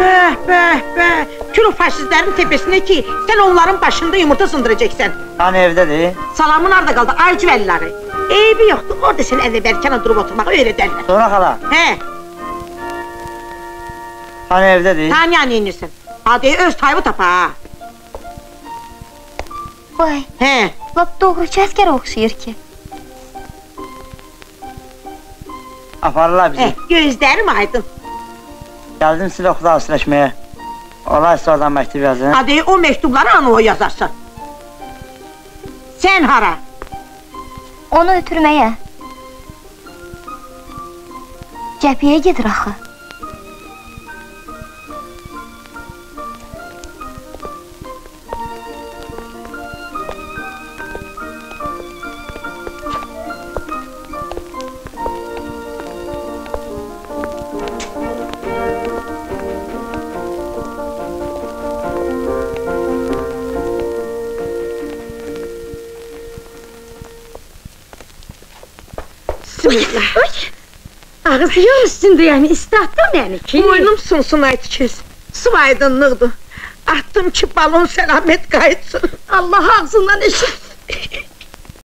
Bəh, kül o faşistlərin tepesine ki, sen onların başında yumurta sındıracaksan. Hani evdedir? Salamın arda qaldı, ay cüvəlliləri. Eybi yoxdur, orada sen əvvəl bərkana durub oturmağı öyrədərlər. Sonra xala? He. Hani evdedir? Tanya neyinirsin? Adayı öz tayımı tapa ha. Vay, He. lap doğrucu əskər oxşayır ki. Aparırlar bizi. Gözlərim aydın. Gəldim silah xudafizləşməyə. Olay sonradan məktub yazın. Adayı o mektubları anı o yazarsan. Sen hara? Onu ötürməyə. Cəbhəyə gedir axı. Bismillah. Ağız yol üstündə yəni, istatdın məni ki? Boynum sunsun aydı kes. Su aydınlıqdır. Attım ki balon selamet qayıtsın. Allah ağzından eşit.